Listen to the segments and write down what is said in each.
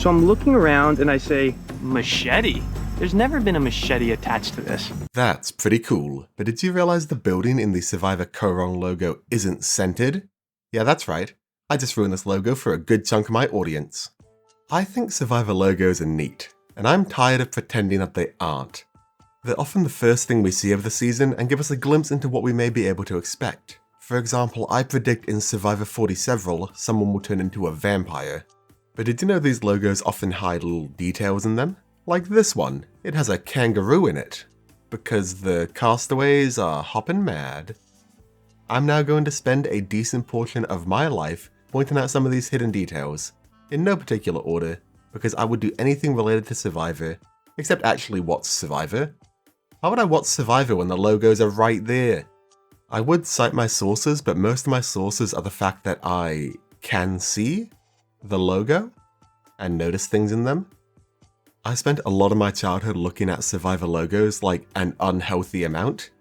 So I'm looking around and I say, machete? There's never been a machete attached to this. That's pretty cool, but did you realize the building in the Survivor Korong logo isn't centered? Yeah, that's right. I just ruined this logo for a good chunk of my audience. I think Survivor logos are neat, and I'm tired of pretending that they aren't. They're often the first thing we see of the season and give us a glimpse into what we may be able to expect. For example, I predict in Survivor 40 Several, someone will turn into a vampire. But did you know these logos often hide little details in them? Like this one, it has a kangaroo in it. Because the castaways are hoppin' mad. I'm now going to spend a decent portion of my life pointing out some of these hidden details, in no particular order, because I would do anything related to Survivor, except actually watch Survivor. Why would I watch Survivor when the logos are right there? I would cite my sources, but most of my sources are the fact that I can see the logo and notice things in them. I spent a lot of my childhood looking at Survivor logos like an unhealthy amount.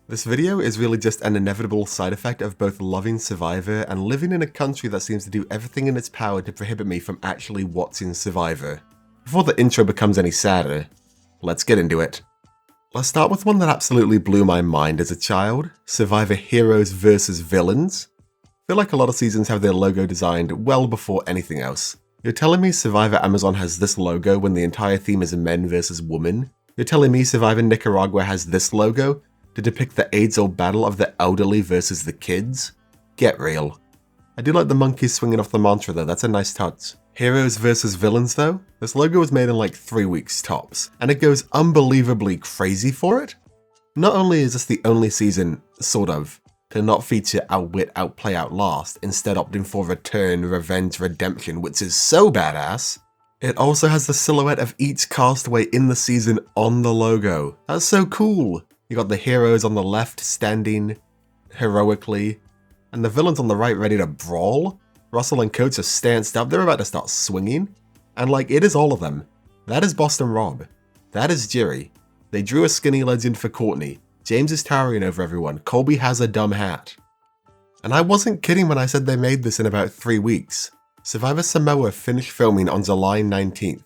This video is really just an inevitable side effect of both loving Survivor and living in a country that seems to do everything in its power to prohibit me from actually watching Survivor. Before the intro becomes any sadder, let's get into it. Let's start with one that absolutely blew my mind as a child, Survivor Heroes vs Villains. I feel like a lot of seasons have their logo designed well before anything else. You're telling me Survivor Amazon has this logo when the entire theme is men versus women? You're telling me Survivor Nicaragua has this logo to depict the age-old battle of the elderly versus the kids? Get real. I do like the monkeys swinging off the mantra though, that's a nice touch. Heroes vs Villains though? This logo was made in like 3 weeks tops, and it goes unbelievably crazy for it. Not only is this the only season, sort of, to not feature Outwit, Outplay, Outlast, instead opting for Return, Revenge, Redemption, which is so badass, it also has the silhouette of each castaway in the season on the logo. That's so cool! You got the heroes on the left standing heroically, and the villains on the right ready to brawl. Russell and Coates are stanced up, they're about to start swinging. And like, it is all of them. That is Boston Rob. That is Jerry. They drew a skinny legend for Courtney. James is towering over everyone. Colby has a dumb hat. And I wasn't kidding when I said they made this in about 3 weeks. Survivor Samoa finished filming on July 19th.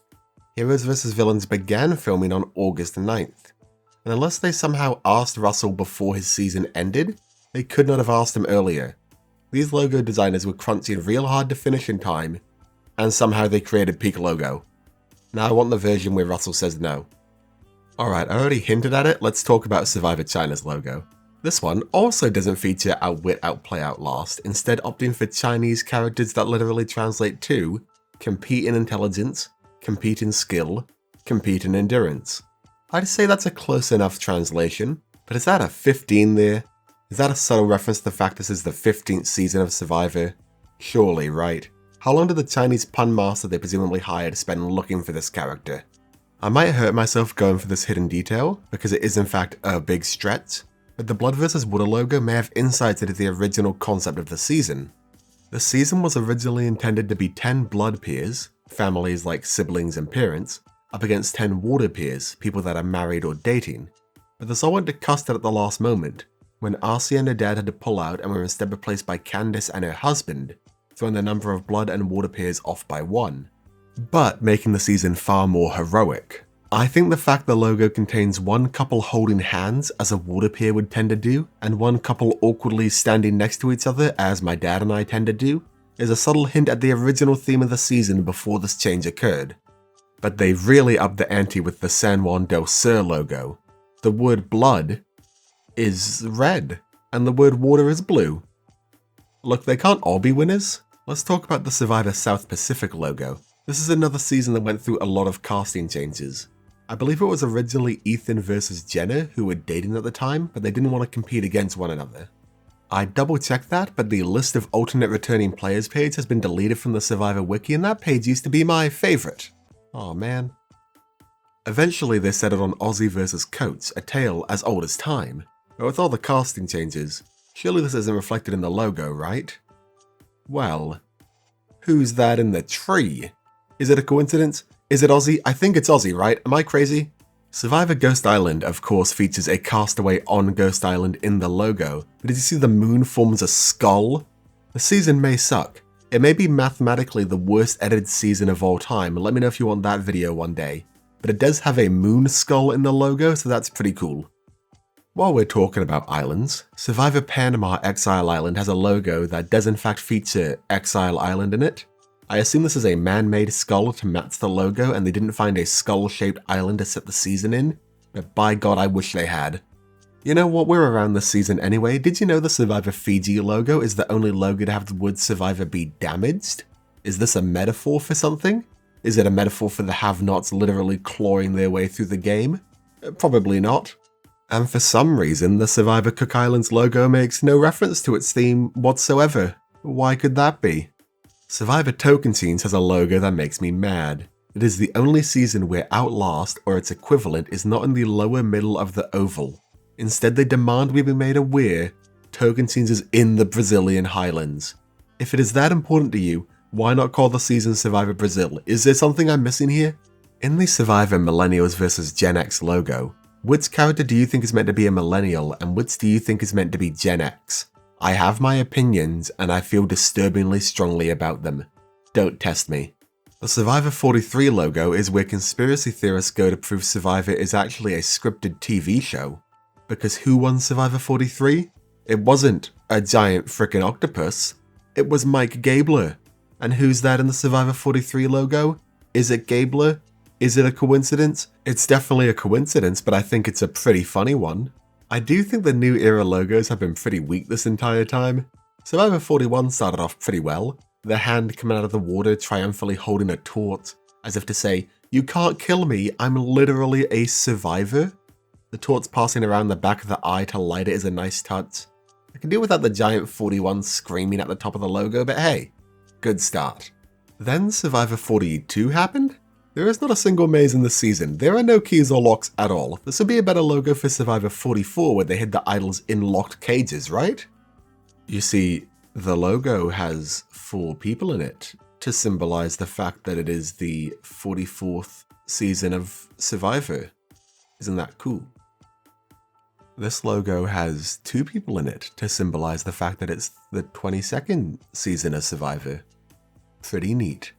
Heroes vs Villains began filming on August 9th. And unless they somehow asked Russell before his season ended, they could not have asked him earlier. These logo designers were crunching real hard to finish in time, and somehow they created peak logo. Now I want the version where Russell says no. Alright, I already hinted at it, let's talk about Survivor China's logo. This one also doesn't feature Outwit, Outplay, Outlast, instead opting for Chinese characters that literally translate to compete in intelligence, compete in skill, compete in endurance. I'd say that's a close enough translation, but is that a 15 there? Is that a subtle reference to the fact this is the 15th season of Survivor? Surely, right? How long did the Chinese pun master they presumably hired spend looking for this character? I might hurt myself going for this hidden detail, because it is in fact a big stretch, but the Blood vs. Water logo may have insights into the original concept of the season. The season was originally intended to be 10 blood peers, families like siblings and parents, up against 10 water peers, people that are married or dating. But this all went to custard at the last moment, when Arcee and her dad had to pull out and were instead replaced by Candace and her husband, throwing the number of blood and water peers off by 1. But making the season far more heroic. I think the fact the logo contains one couple holding hands, as a water peer would tend to do, and one couple awkwardly standing next to each other, as my dad and I tend to do, is a subtle hint at the original theme of the season before this change occurred. But they really upped the ante with the San Juan del Sur logo. The word blood is red, and the word water is blue. Look, they can't all be winners. Let's talk about the Survivor South Pacific logo. This is another season that went through a lot of casting changes. I believe it was originally Ethan versus Jenna who were dating at the time, but they didn't want to compete against one another. I double checked that, but the list of alternate returning players page has been deleted from the Survivor wiki, and that page used to be my favorite. Aw man. Eventually they settled on Ozzy versus Coates, a tale as old as time. But with all the casting changes, surely this isn't reflected in the logo, right? Well, who's that in the tree? Is it a coincidence? Is it Ozzy? I think it's Ozzy, right? Am I crazy? Survivor Ghost Island, of course, features a castaway on Ghost Island in the logo, but did you see the moon forms a skull? The season may suck. It may be mathematically the worst edited season of all time, let me know if you want that video one day, but it does have a moon skull in the logo, so that's pretty cool. While we're talking about islands, Survivor Panama Exile Island has a logo that does in fact feature Exile Island in it. I assume this is a man-made skull to match the logo and they didn't find a skull-shaped island to set the season in, but by God I wish they had. You know what, we're around this season anyway. Did you know the Survivor Fiji logo is the only logo to have the word Survivor be damaged? Is this a metaphor for something? Is it a metaphor for the have-nots literally clawing their way through the game? Probably not. And for some reason, the Survivor Cook Islands logo makes no reference to its theme whatsoever. Why could that be? Survivor Tocantins has a logo that makes me mad. It is the only season where Outlast, or its equivalent, is not in the lower middle of the oval. Instead, they demand we be made aware Tocantins is in the Brazilian highlands. If it is that important to you, why not call the season Survivor Brazil? Is there something I'm missing here? In the Survivor Millennials vs Gen X logo, which character do you think is meant to be a millennial and which do you think is meant to be Gen X? I have my opinions and I feel disturbingly strongly about them. Don't test me. The Survivor 43 logo is where conspiracy theorists go to prove Survivor is actually a scripted TV show. Because who won Survivor 43? It wasn't a giant frickin' octopus. It was Mike Gabler. And who's that in the Survivor 43 logo? Is it Gabler? Is it a coincidence? It's definitely a coincidence, but I think it's a pretty funny one. I do think the New Era logos have been pretty weak this entire time. Survivor 41 started off pretty well. The hand coming out of the water triumphantly holding a torch, as if to say, "You can't kill me, I'm literally a survivor." The torch passing around the back of the eye to light it is a nice touch. I can do without the giant 41 screaming at the top of the logo, but hey, good start. Then Survivor 42 happened? There is not a single maze in this season. There are no keys or locks at all. This would be a better logo for Survivor 44 where they hid the idols in locked cages, right? You see, the logo has 4 people in it to symbolize the fact that it is the 44th season of Survivor. Isn't that cool? This logo has 2 people in it to symbolize the fact that it's the 22nd season of Survivor. Pretty neat.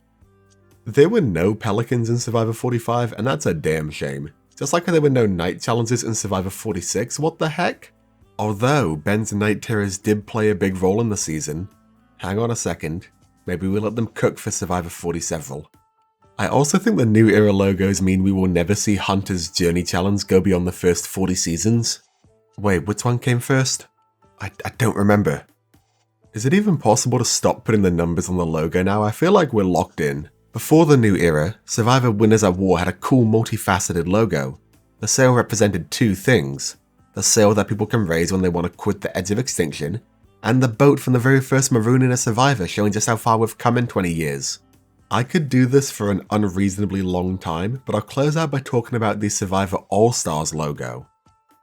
There were no pelicans in Survivor 45, and that's a damn shame. Just like there were no night challenges in Survivor 46, what the heck? Although Ben's night terrors did play a big role in the season. Hang on a second, maybe we'll let them cook for Survivor 47. I also think the New Era logos mean we will never see Hunter's Journey Challenge go beyond the first 40 seasons. Wait, which one came first? I don't remember. Is it even possible to stop putting the numbers on the logo now? I feel like we're locked in. Before the New Era, Survivor Winners at War had a cool multifaceted logo. The sail represented 2 things. The sail that people can raise when they want to quit the edge of extinction, and the boat from the very first Maroon in a Survivor showing just how far we've come in 20 years. I could do this for an unreasonably long time, but I'll close out by talking about the Survivor All-Stars logo.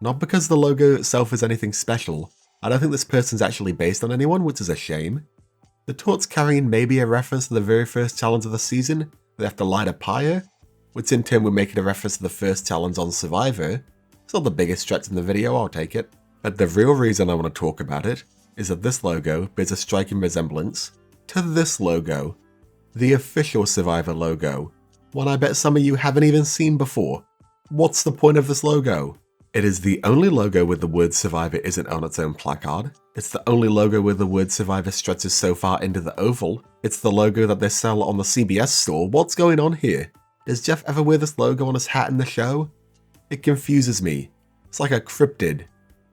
Not because the logo itself is anything special. I don't think this person's actually based on anyone, which is a shame. The torch carrying may be a reference to the very first challenge of the season, they have to light a pyre, which in turn would make it a reference to the first challenge on Survivor. It's not the biggest stretch in the video, I'll take it. But the real reason I want to talk about it is that this logo bears a striking resemblance to this logo, the official Survivor logo, one I bet some of you haven't even seen before. What's the point of this logo? It is the only logo where the word Survivor isn't on its own placard. It's the only logo where the word Survivor stretches so far into the oval. It's the logo that they sell on the CBS store. What's going on here? Does Jeff ever wear this logo on his hat in the show? It confuses me. It's like a cryptid.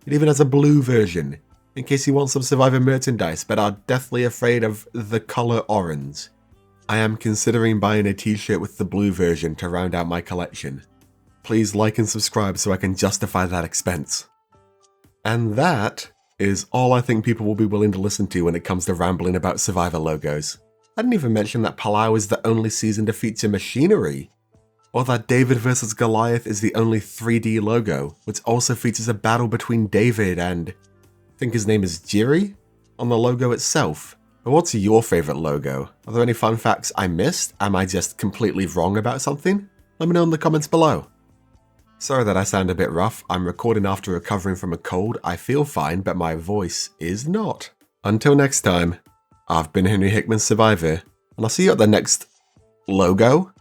It even has a blue version, in case you want some Survivor merchandise but are deathly afraid of the color orange. I am considering buying a t-shirt with the blue version to round out my collection. Please like and subscribe so I can justify that expense. And that is all I think people will be willing to listen to when it comes to rambling about Survivor logos. I didn't even mention that Palau is the only season to feature machinery, or that David vs Goliath is the only 3D logo, which also features a battle between David and, I think his name is Jiri, on the logo itself. But what's your favourite logo? Are there any fun facts I missed? Am I just completely wrong about something? Let me know in the comments below. Sorry that I sound a bit rough. I'm recording after recovering from a cold. I feel fine, but my voice is not. Until next time, I've been Henry Hickman, Survivor, and I'll see you at the next logo.